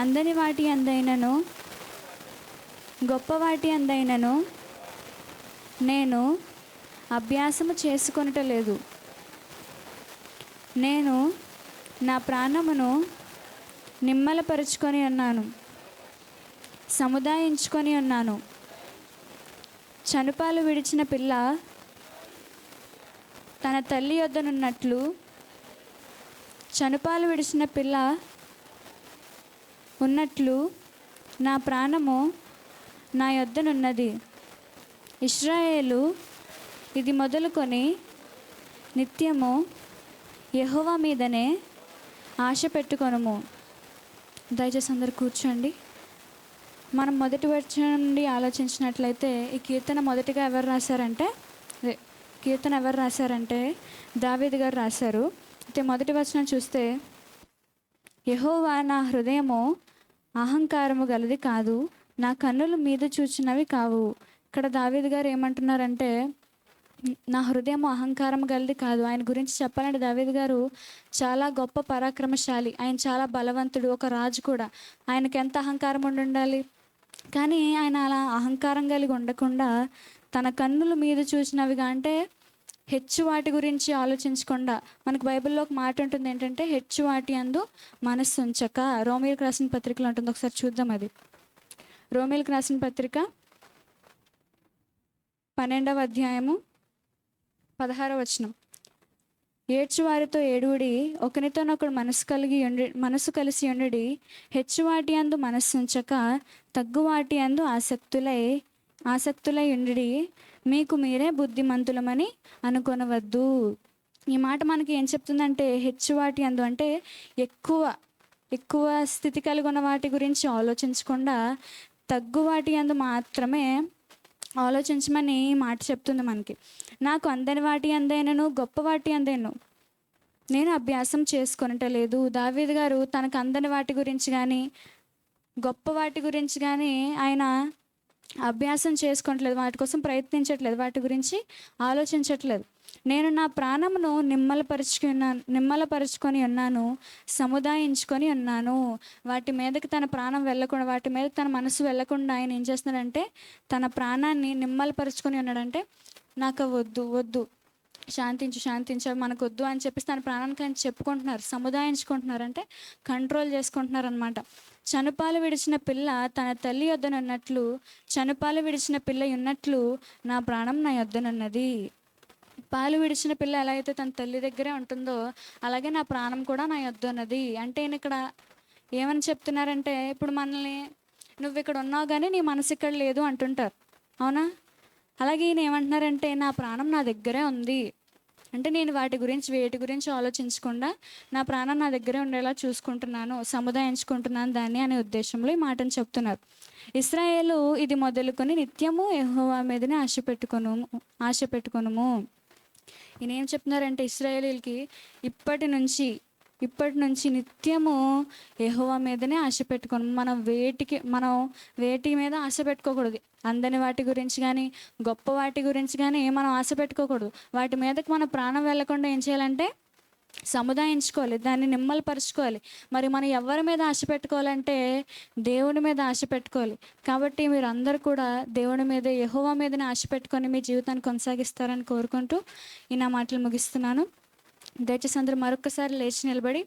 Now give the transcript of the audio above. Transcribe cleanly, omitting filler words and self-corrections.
అందని వాటి అందైనను గొప్ప వాటి అందైనను నేను అభ్యాసము చేసుకొనుటలేదు. నేను నా ప్రాణమును నిమ్మలపరుచుకొని ఉన్నాను, సముదాయించుకొని ఉన్నాను. చనుపాలు విడిచిన పిల్ల తన తల్లి యొద్దనున్నట్లు, చనుపాలు విడిచిన పిల్ల ఉన్నట్లు నా ప్రాణము నా యొద్దనున్నది. ఇశ్రాయేలు, ఇది మొదలుకొని నిత్యము యెహోవా మీదనే ఆశ పెట్టుకొనుము. దయచేసి అందరు కూర్చోండి. మనం మొదటి వచనం నుండి ఆలోచించినట్లయితే ఈ కీర్తన మొదటిగా ఎవరు రాశారంటే దావీదు గారు రాశారు. అయితే మొదటి వచనం చూస్తే, యెహోవా నా హృదయము అహంకారము గలది కాదు, నా కన్నులు మీద చూచినవి కావు. ఇక్కడ దావీదు గారు ఏమంటున్నారంటే, నా హృదయం అహంకారం గలది కాదు. ఆయన గురించి చెప్పాలంటే దావీదు గారు చాలా గొప్ప పరాక్రమశాలి, ఆయన చాలా బలవంతుడు, ఒక రాజు కూడా. ఆయనకి ఎంత అహంకారం ఉండాలి, కానీ ఆయన అలా అహంకారం కలిగి ఉండకుండా తన కన్నుల మీద చూసినవిగా, అంటే హెచ్చు వాటి గురించి ఆలోచించకుండా, మనకు బైబిల్లో ఒక మాట ఉంటుంది ఏంటంటే, హెచ్చు వాటి అందు మనస్సు ఉంచక. రోమీయులకు రాసిన పత్రికలో ఉంటుంది, ఒకసారి చూద్దాం. అది రోమీయులకు రాసిన పత్రిక 12వ అధ్యాయము 16వ వచనం. ఏడ్చువారితో ఏడుడి, ఒకనితోనొకడు మనసు కలిసి ఉండి, హెచ్చువాటి అందు మనస్సు ఉంచక తగ్గువాటి అందు ఆసక్తులై ఉండి, మీకు మీరే బుద్ధిమంతులమని అనుకొనవద్దు. ఈ మాట మనకి ఏం చెప్తుందంటే, హెచ్చువాటి అందు అంటే ఎక్కువ స్థితి కలిగి ఉన్న వాటి గురించి ఆలోచించకుండా తగ్గువాటి అందు మాత్రమే ఆలోచించమని మాట చెప్తుంది మనకి. నాకు అందని వాటి అందైనను గొప్ప వాటి అందైనను నేను అభ్యాసం చేసుకొనటలేదు. దావీదు గారు తనకు అందని వాటి గురించి కానీ గొప్ప వాటి గురించి కానీ ఆయన అభ్యాసం చేసుకోవట్లేదు, వాటి కోసం ప్రయత్నించట్లేదు, వాటి గురించి ఆలోచించట్లేదు. నేను నా ప్రాణమును నిమ్మలపరుచుకొని ఉన్నాను, సముదాయించుకొని ఉన్నాను. వాటి మీదకి తన ప్రాణం వెళ్ళకుండా, వాటి మీద తన మనసు వెళ్ళకుండా ఆయన ఏం చేస్తున్నాడంటే, తన ప్రాణాన్ని నిమ్మలపరుచుకొని ఉన్నాడంటే, నాకు వద్దు శాంతించు మనకు వద్దు అని చెప్పేసి తన ప్రాణానికి ఆయన చెప్పుకుంటున్నారు, సముదాయించుకుంటున్నారు, అంటే కంట్రోల్ చేసుకుంటున్నారు అనమాట. చనుపాలు విడిచిన పిల్ల తన తల్లి యొద్దనున్నట్లు, చనుపాలు విడిచిన పిల్ల ఉన్నట్లు నా ప్రాణం నా యొద్దనున్నది. పాలు విడిచిన పిల్ల ఎలా అయితే తన తల్లి దగ్గరే ఉంటుందో, అలాగే నా ప్రాణం కూడా నా యొద్ద ఉన్నది. అంటే ఈయన ఇక్కడ ఏమని చెప్తున్నారంటే, ఇప్పుడు మనల్ని నువ్వు ఇక్కడ ఉన్నావు కానీ నీ మనసు ఇక్కడ లేదు అంటుంటారు, అవునా? అలాగే ఈయన ఏమంటున్నారంటే, నా ప్రాణం నా దగ్గరే ఉంది, అంటే నేను వేటి గురించి ఆలోచించకుండా నా ప్రాణం నా దగ్గరే ఉండేలా చూసుకుంటున్నాను, సముదాయించుకుంటున్నాను దాన్ని అనే ఉద్దేశంలో ఈ మాటను చెప్తున్నారు. ఇశ్రాయేలు, ఇది మొదలుకొని నిత్యము యెహోవా మీదనే ఆశ పెట్టుకొనుము. ఈయన ఏం చెప్తున్నారంటే, ఇశ్రాయేలీలకి ఇప్పటి నుంచి నిత్యము యెహోవా మీదనే ఆశ పెట్టుకోను. మనం వేటి మీద ఆశ పెట్టుకోకూడదు. అందని వాటి గురించి కానీ గొప్ప వాటి గురించి కానీ మనం ఆశ పెట్టుకోకూడదు. వాటి మీదకి మన ప్రాణం వెళ్ళకుండా ఏం చేయాలంటే సముదాయించుకోవాలి, దాన్ని నిమ్మలపరుచుకోవాలి. మరి మనం ఎవరి మీద ఆశ పెట్టుకోవాలంటే దేవుని మీద ఆశ పెట్టుకోవాలి. కాబట్టి మీరు అందరూ కూడా దేవుని మీద, యెహోవా మీదనే ఆశ పెట్టుకొని మీ జీవితాన్ని కొనసాగిస్తారని కోరుకుంటూ ఈ నా మాటలు ముగిస్తున్నాను. దయచేసి అందరూ మరొకసారి లేచి నిలబడి